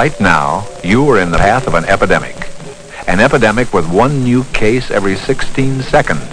Right now, you are in the path of an epidemic. An epidemic with one new case every 16 seconds.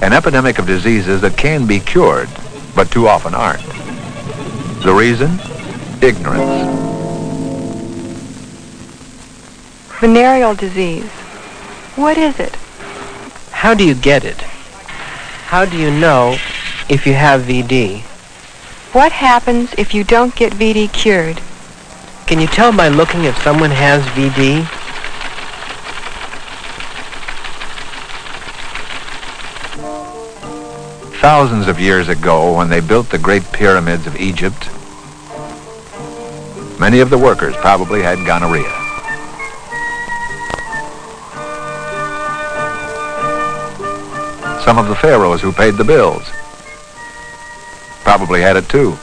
An epidemic of diseases that can be cured, but too often aren't. The reason? Ignorance. Venereal disease. What is it? How do you get it? How do you know if you have VD? What happens if you don't get VD cured? Can you tell by looking if someone has VD? Thousands of years ago, when they built the great pyramids of Egypt, many of the workers probably had gonorrhea. Some of the pharaohs who paid the bills probably had it too.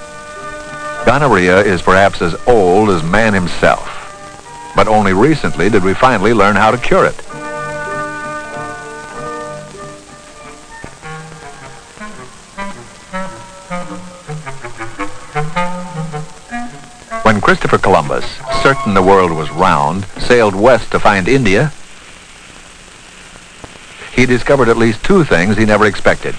Gonorrhea is perhaps as old as man himself, but only recently did we finally learn how to cure it. When Christopher Columbus, certain the world was round, sailed west to find India, he discovered at least two things he never expected.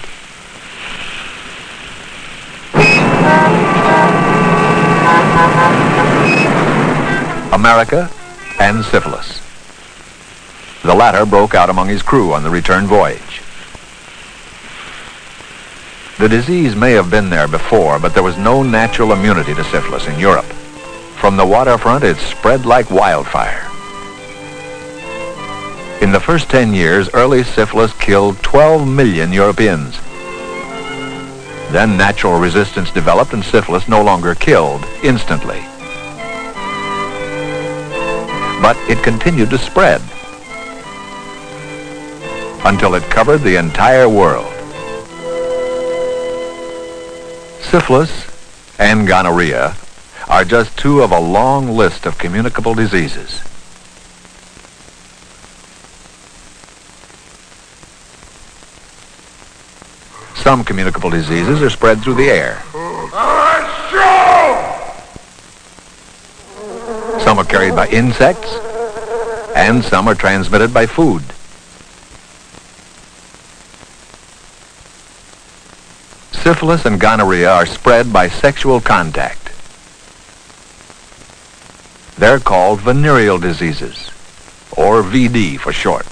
America and syphilis. The latter broke out among his crew on the return voyage. The disease may have been there before, but there was no natural immunity to syphilis in Europe. From the waterfront, it spread like wildfire. In the first 10 years, early syphilis killed 12 million Europeans. Then natural resistance developed and syphilis no longer killed instantly. But it continued to spread until it covered the entire world. Syphilis and gonorrhea are just two of a long list of communicable diseases. Some communicable diseases are spread through the air. Some are carried by insects, and some are transmitted by food. Syphilis and gonorrhea are spread by sexual contact. They're called venereal diseases, or VD for short.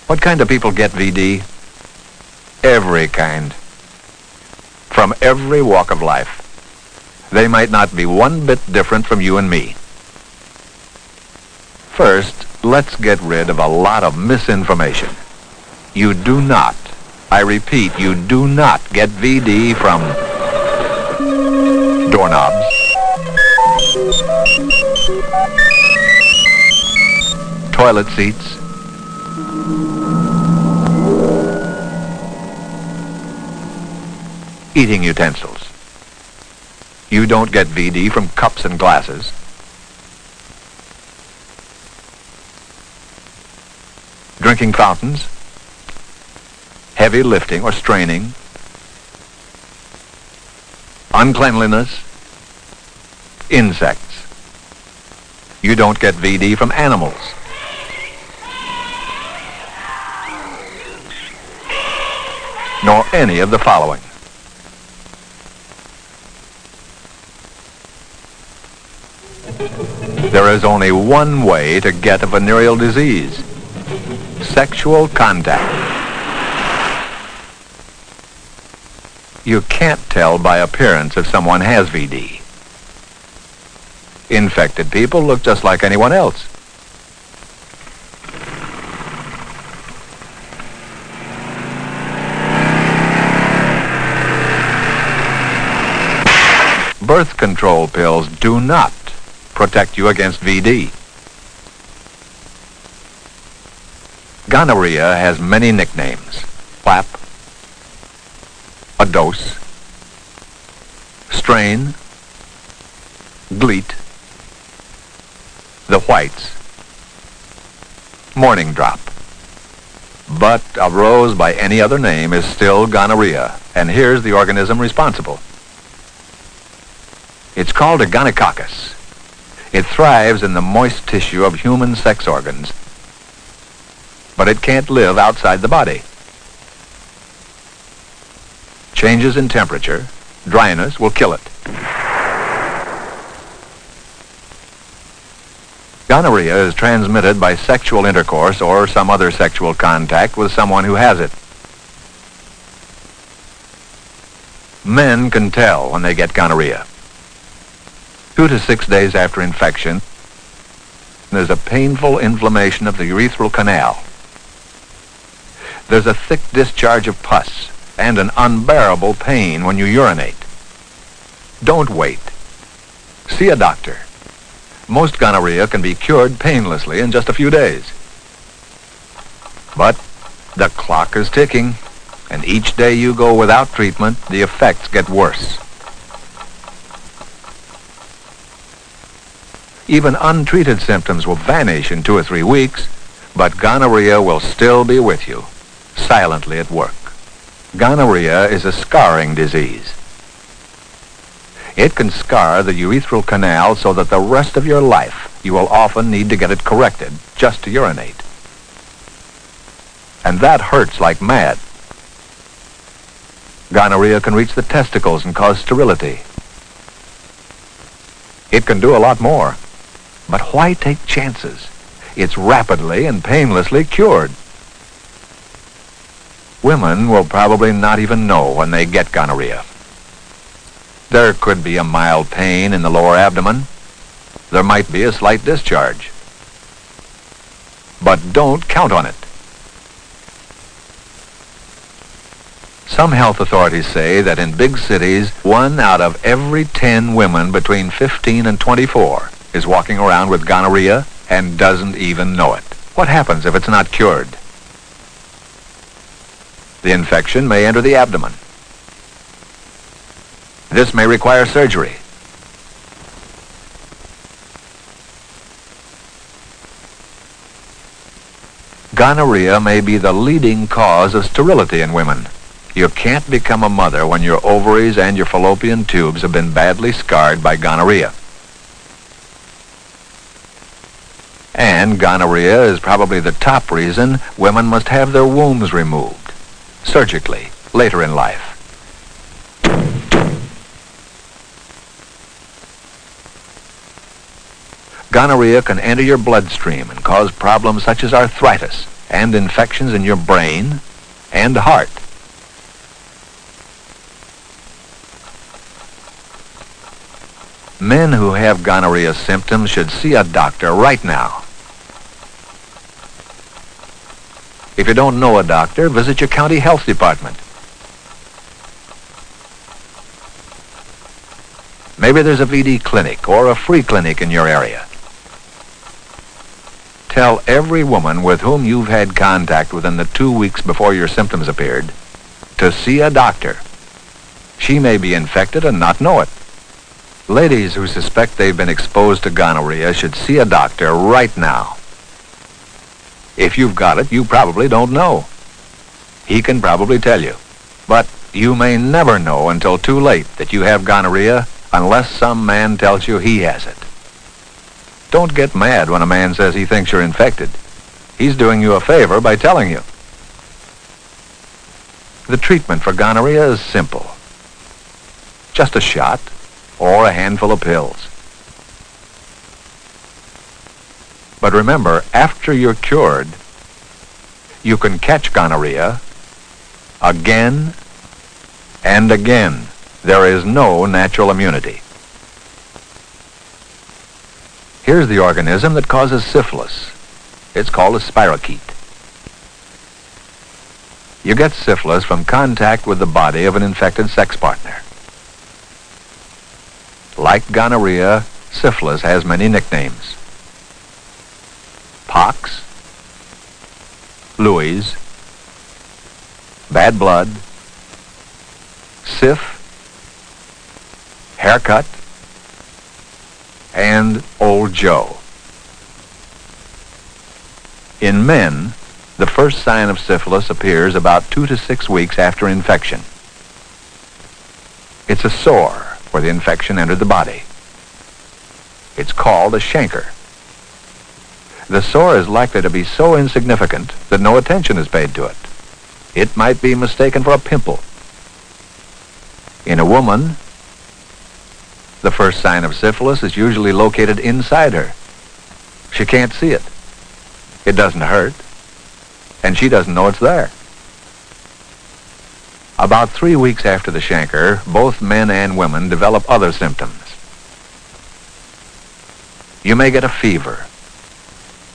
What kind of people get VD? Every kind. From every walk of life. They might not be one bit different from you and me. First, let's get rid of a lot of misinformation. You do not, I repeat, you do not get VD from doorknobs, toilet seats, eating utensils. You don't get VD from cups and glasses. Drinking fountains, heavy lifting or straining, uncleanliness, insects. You don't get VD from animals. Nor any of the following. There is only one way to get a venereal disease: sexual contact. You can't tell by appearance if someone has VD. Infected people look just like anyone else. Birth control pills do not protect you against VD. Gonorrhea has many nicknames: flap, a dose, strain, gleet, the whites, morning drop. but a rose by any other name is still gonorrhea, and here's the organism responsible. It's called a gonococcus. It thrives in the moist tissue of human sex organs, but it can't live outside the body. Changes in temperature, dryness will kill it. Gonorrhea is transmitted by sexual intercourse or some other sexual contact with someone who has it. Men can tell when they get gonorrhea. 2 to 6 days after infection, there's a painful inflammation of the urethral canal. There's a thick discharge of pus and an unbearable pain when you urinate. Don't wait. See a doctor. Most gonorrhea can be cured painlessly in just a few days. But the clock is ticking, and each day you go without treatment, the effects get worse. Even untreated symptoms will vanish in 2 or 3 weeks, but gonorrhea will still be with you, silently at work. Gonorrhea is a scarring disease. It can scar the urethral canal so that the rest of your life you will often need to get it corrected just to urinate. And that hurts like mad. Gonorrhea can reach the testicles and cause sterility. It can do a lot more. But why take chances? It's rapidly and painlessly cured. Women will probably not even know when they get gonorrhea. There could be a mild pain in the lower abdomen. There might be a slight discharge. But don't count on it. Some health authorities say that in big cities, 1 out of every 10 women between 15 and 24 is walking around with gonorrhea and doesn't even know it. What happens if it's not cured? The infection may enter the abdomen. This may require surgery. Gonorrhea may be the leading cause of sterility in women. You can't become a mother when your ovaries and your fallopian tubes have been badly scarred by gonorrhea. And gonorrhea is probably the top reason women must have their wombs removed, surgically, later in life. Gonorrhea can enter your bloodstream and cause problems such as arthritis and infections in your brain and heart. Men who have gonorrhea symptoms should see a doctor right now. If you don't know a doctor, visit your county health department. Maybe there's a VD clinic or a free clinic in your area. Tell every woman with whom you've had contact within the 2 weeks before your symptoms appeared to see a doctor. She may be infected and not know it. Ladies who suspect they've been exposed to gonorrhea should see a doctor right now. If you've got it, you probably don't know. He can probably tell you. But you may never know until too late that you have gonorrhea unless some man tells you he has it. Don't get mad when a man says he thinks you're infected. He's doing you a favor by telling you. The treatment for gonorrhea is simple. Just a shot or a handful of pills. But remember, after you're cured, you can catch gonorrhea again and again. There is no natural immunity. Here's the organism that causes syphilis. It's called a spirochete. You get syphilis from contact with the body of an infected sex partner. Like gonorrhea, syphilis has many nicknames. Pox, Louis, bad blood, Sif, haircut, and Old Joe. In men, The first sign of syphilis appears about 2 to 6 weeks after infection. It's a sore where the infection entered the body. It's called a chancre. The sore is likely to be so insignificant that no attention is paid to it. It might be mistaken for a pimple. In a woman, the first sign of syphilis is usually located inside her. She can't see it. It doesn't hurt, and she doesn't know it's there. About 3 weeks after the chancre, both men and women develop other symptoms. You may get a fever.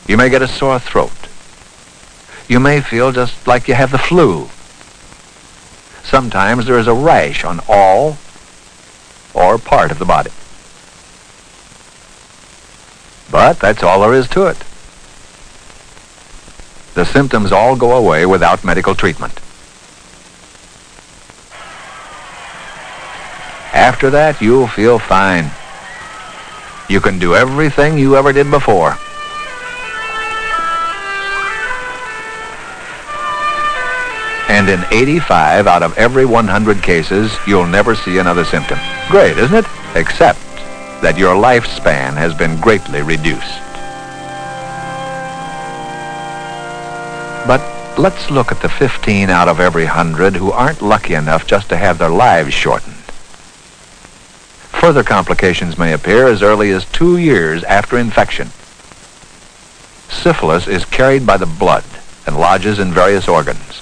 You may get a sore throat. You may feel just like you have the flu. Sometimes there is a rash on all or part of the body. But that's all there is to it. The symptoms all go away without medical treatment. After that, you'll feel fine. You can do everything you ever did before. And in 85 out of every 100 cases, you'll never see another symptom. Great, isn't it? Except that your lifespan has been greatly reduced. But let's look at the 15 out of every 100 who aren't lucky enough just to have their lives shortened. Further complications may appear as early as 2 years after infection. Syphilis is carried by the blood and lodges in various organs.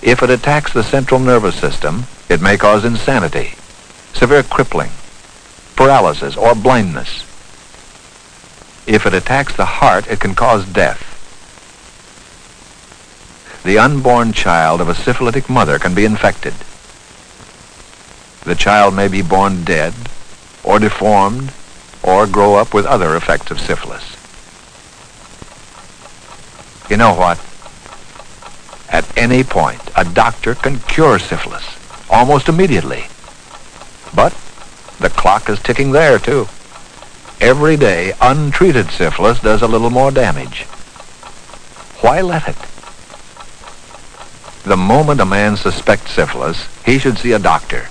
If it attacks the central nervous system, it may cause insanity, severe crippling, paralysis, or blindness. If it attacks the heart, it can cause death. The unborn child of a syphilitic mother can be infected. The child may be born dead, or deformed, or grow up with other effects of syphilis. You know what? At any point, a doctor can cure syphilis, almost immediately. But the clock is ticking there, too. Every day, untreated syphilis does a little more damage. Why let it? The moment a man suspects syphilis, he should see a doctor.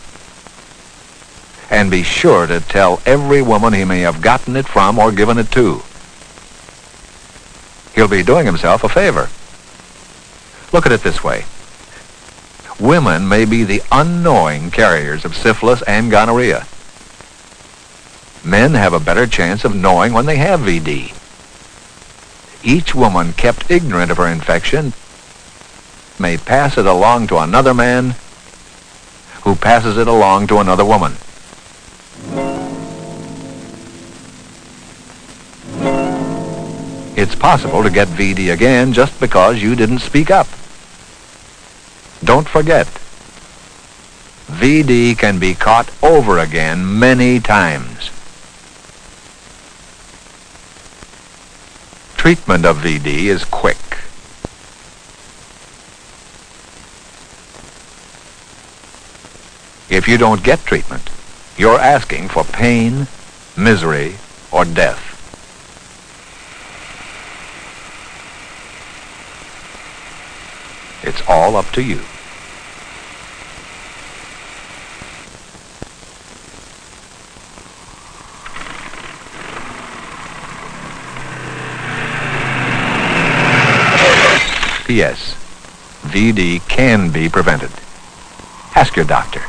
And be sure to tell every woman he may have gotten it from or given it to. He'll be doing himself a favor. Look at it this way. Women may be the unknowing carriers of syphilis and gonorrhea. Men have a better chance of knowing when they have VD. Each woman kept ignorant of her infection may pass it along to another man who passes it along to another woman. It's possible to get VD again just because you didn't speak up. Don't forget, VD can be caught over again many times. Treatment of VD is quick. If you don't get treatment, you're asking for pain, misery, or death. It's all up to you. P.S. VD can be prevented. Ask your doctor.